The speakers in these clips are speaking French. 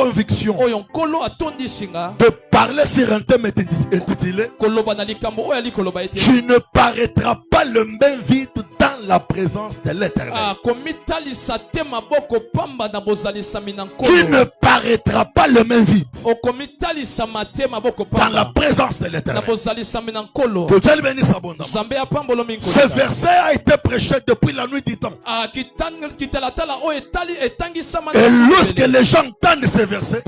conviction de parler sur un thème intitulé tu ne paraîtras pas le même vide dans la présence de l'Éternel. Tu ne paraîtras pas le même vide dans la présence de l'Éternel. Que Dieu bénisse abondamment. Ce verset a été prêché depuis la nuit du temps. Et lorsque les gens entendent ce verset,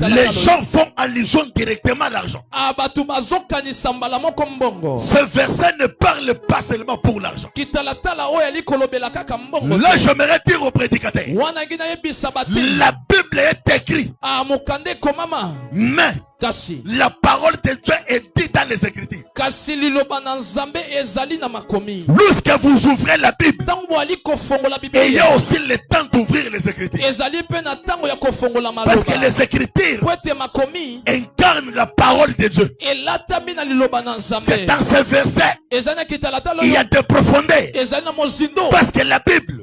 les gens font allusion directement à l'argent. Ce verset ne parle pas seulement pour l'argent. Là, j'aimerais dire au prédicateur, la Bible est écrite, mais la parole de Dieu est dite dans les Écritures. Lorsque vous ouvrez la Bible, ayez aussi le temps d'ouvrir les Écritures. Parce que les Écritures incarnent la parole de Dieu. C'est dans ce verset, il y a des profondeurs. Parce que la Bible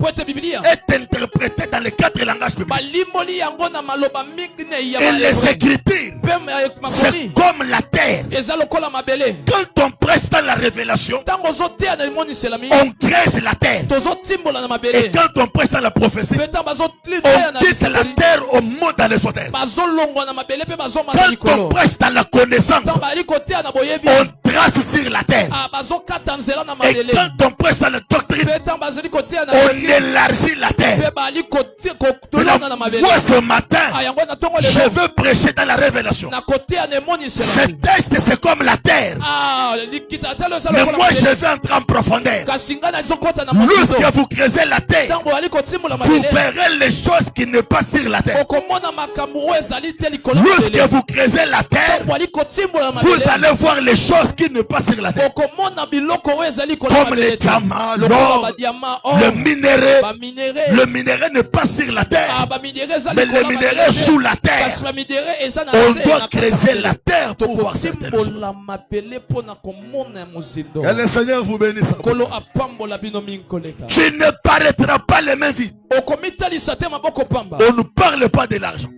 est interprétée dans les 4 langages bibliques. Et les Écritures, c'est comme la terre. Quand on presse dans la révélation, on creuse la terre. Et quand on presse dans la prophétie, on quitte la terre au monde dans les auteurs. Quand on presse dans la connaissance, on trace sur la terre. Et quand on presse dans la doctrine, on élargit la terre. Moi ce matin, je veux prêcher dans la révélation. Ce texte c'est comme la terre. Mais moi je vais entrer en profondeur. Lorsque vous creusez la terre, vous verrez les choses qui ne passent sur la terre. Lorsque vous creusez la terre, vous allez voir les choses qui ne passent sur la terre. Comme les diamants, l'or, le minerai. Le minerai ne passe sur la terre, mais le minerai sous la terre. On doit creuser la terre pour voir certaines choses. Que le Seigneur vous bénisse. Tu ne paraîtras pas les mains vides. On ne parle pas de l'argent.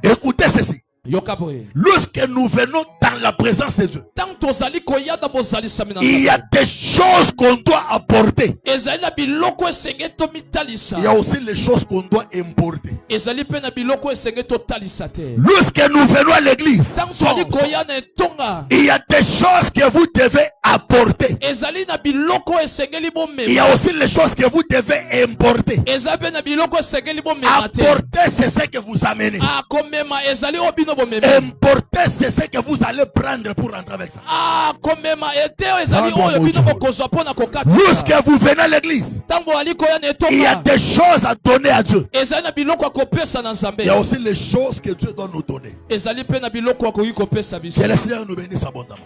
Écoutez ceci. Lorsque nous venons dans la présence de Dieu, il y a des choses qu'on doit apporter. Il y a aussi les choses qu'on doit importer. Lorsque nous venons à l'église, il y a des choses que vous devez apporter. Il y a aussi les choses que vous devez importer. Apporter, c'est ce que vous amenez. Importer, c'est ce que vous allez prendre pour rentrer avec ça. Lorsque vous venez à l'église, il y a des choses à donner à Dieu. Il y a aussi les choses que Dieu doit nous donner. Que le Seigneur nous bénisse abondamment.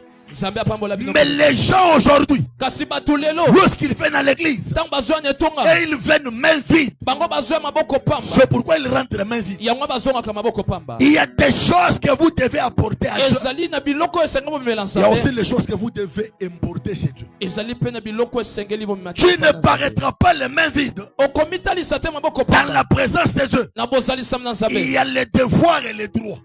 Mais les gens aujourd'hui, lorsqu'ils viennent à l'église et ils viennent main vide, c'est pourquoi ils rentrent main vide. Il y a des choses que vous devez apporter à Dieu. Il y a aussi les choses que vous devez importer chez Dieu. Tu ne paraîtras pas les mains vides dans la présence de Dieu. Il y a les devoirs et les droits.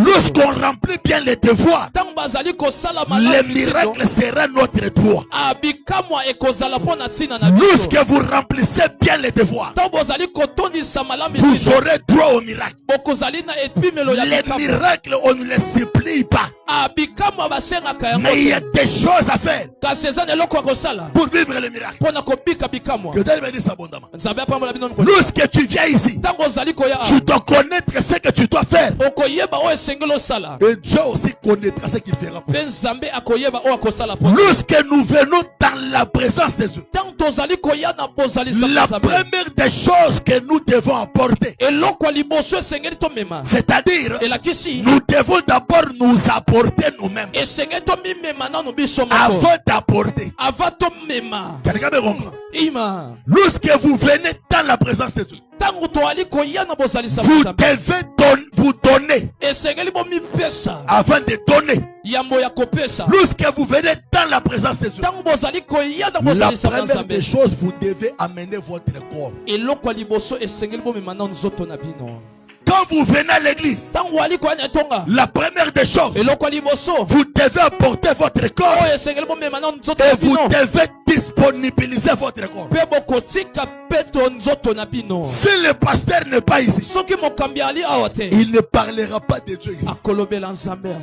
Lorsqu'on remplit bien les devoirs, le miracle sera notre droit. Lorsque vous remplissez bien les devoirs, vous aurez droit au miracle. Les miracles, on ne les supplie pas. Mais il y a des choses à faire pour vivre le miracle. Que Dieu bénisse abondamment. Lorsque tu viens ici, tu dois connaître ce que tu dois faire. Et Dieu aussi connaîtra ce qu'il fera pour toi. Lorsque nous venons dans la présence de Dieu, la première des choses que nous devons apporter, c'est-à-dire nous devons d'abord nous apporter nous-mêmes avant d'apporter. Quelqu'un me comprend? Lorsque vous venez dans la présence de Dieu, vous donner avant de donner. Lorsque vous venez dans la présence de Dieu, la première des choses, vous devez amener votre corps. Quand vous venez à l'église, la première des choses, vous devez apporter votre corps et vous devez disponibiliser votre corps. Si le pasteur n'est pas ici, il ne parlera pas de Dieu ici.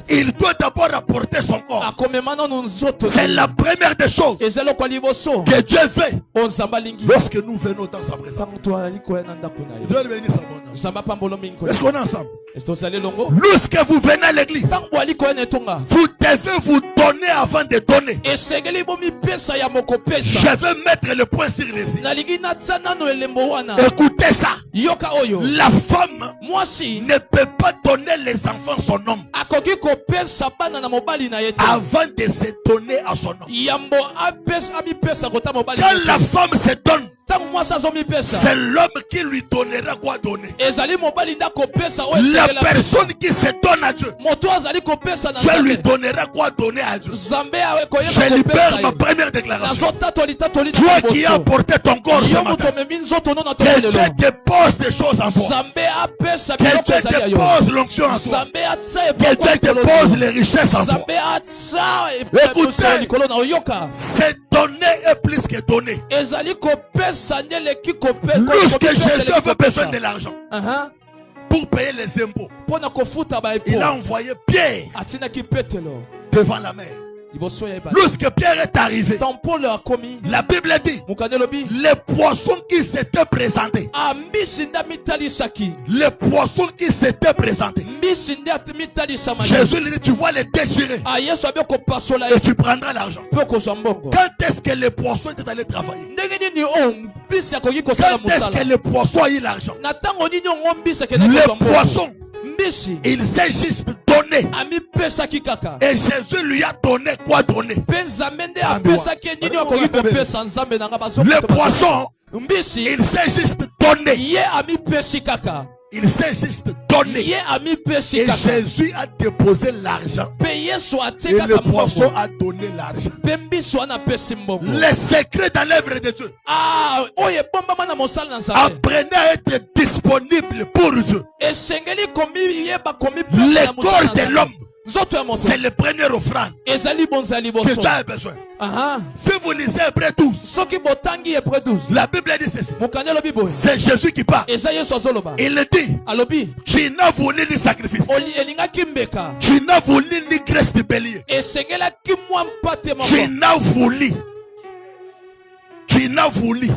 Il doit d'abord apporter son corps. C'est la première des choses que Dieu fait lorsque nous venons dans sa présence. Dieu bénisse sa bonne. Est-ce qu'on est ensemble? Lorsque vous venez à l'église, vous devez vous donner avant de donner. Je vais mettre le point sur les i. Écoutez ça. La femme ne peut pas donner les enfants son homme avant de se donner à son homme. Quand la femme se donne, c'est l'homme qui lui donnera quoi donner. La personne qui se donne à Dieu, Dieu lui donnera quoi donner à Dieu. Je libère ma première déclaration. Toi qui as apporté ton corps ce matin, que Dieu te pose des choses en toi, que Dieu te pose l'onction en toi, que Dieu te pose les richesses en toi. Écoutez, c'est donner et plus que donner. Lorsque Jésus avait besoin de l'argent pour payer les impôts, il a envoyé Pierre devant la mer. Lorsque Pierre est arrivé, la Bible dit les poissons qui s'étaient présentés, les poissons qui s'étaient présentés, Jésus lui dit, tu vas les déchirer et tu prendras l'argent. Quand est-ce que les poissons étaient allés travailler? Quand est-ce que les poissons ont eu l'argent? Les poissons, il s'est juste donné. Et Jésus lui a donné quoi donner? Les poissons, il s'est juste donné. Il s'est juste donné. Et Jésus a déposé l'argent. Et le poisson a donné l'argent. Les secrets dans l'œuvre de Dieu. Apprenez à être disponible pour Dieu. Le corps de l'homme, c'est le premier offrande que tu as besoin. Si vous lisez Hébreux 12, la Bible dit ceci. C'est Jésus qui parle. Il dit, tu n'as voulu ni sacrifice, tu n'as voulu ni graisse de bélier, tu n'as voulu tu n'as voulu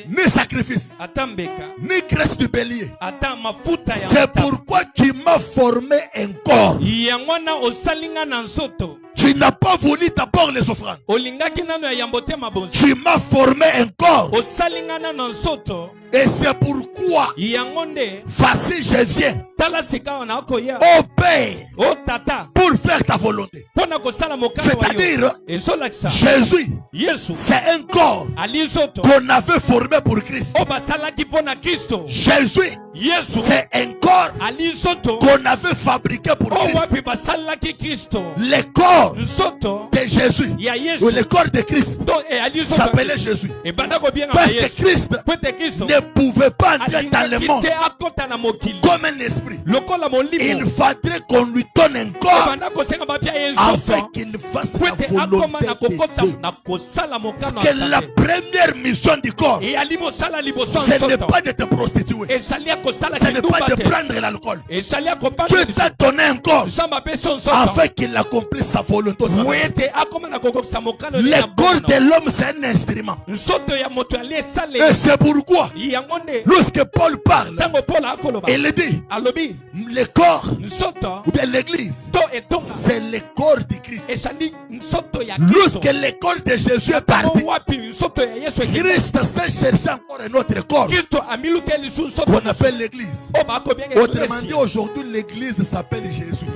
ni sacrifice, ni graisse du bélier. C'est pourquoi tu m'as formé un corps. Tu n'as pas voulu d'abord les offrandes. Tu m'as formé un corps. Et c'est pourquoi, voici je viens, ô Père, pour faire ta volonté. C'est-à-dire, Jésus, c'est un corps qu'on avait formé pour Christ. Jésus, c'est un corps qu'on avait fabriqué pour Christ. Le corps de Jésus, ou le corps de Christ, s'appelait Jésus. Parce que Christ ne pouvait pas entrer dans le monde comme un esprit. Il faudrait qu'on lui donne un corps afin qu'il fasse la volonté de Dieu. Parce que la première mission du corps, ce n'est pas de te prostituer, ce n'est pas de prendre l'alcool. Tu t'as donné un corps afin qu'il accomplisse sa volonté. Le corps de l'homme, c'est un instrument. Et c'est pourquoi Lorsque Paul parle, il dit le corps ou bien l'église, c'est le corps de Christ. Lorsque le corps de Jésus est parti, Christ s'est cherché encore un autre corps qu'on appelle l'église. Autrement dit, aujourd'hui l'église s'appelle Jésus.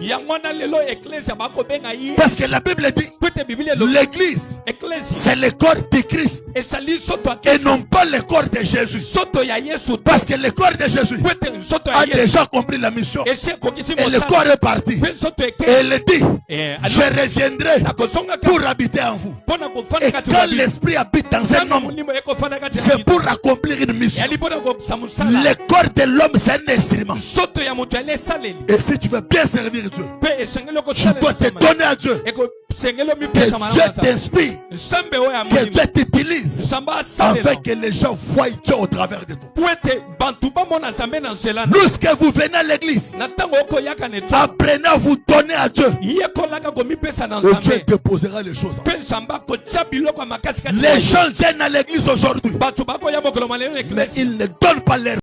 Parce que la Bible dit l'église c'est le corps de Christ et non pas le corps de Jésus. Parce que le corps de Jésus a déjà compris la mission et le corps est parti. Et il dit je reviendrai pour habiter en vous. Et quand l'esprit habite dans un homme, c'est pour accomplir une mission. Le corps de l'homme c'est un instrument. Et si tu veux bien servir Dieu, tu dois te donner à Dieu. Que Dieu t'inspire, que Dieu t'utilise afin que les gens voient Dieu au travers de toi. Lorsque vous venez à l'église, apprenez à vous donner à Dieu. Et Dieu te posera les choses. Les gens viennent à l'église aujourd'hui, mais ils ne donnent pas leur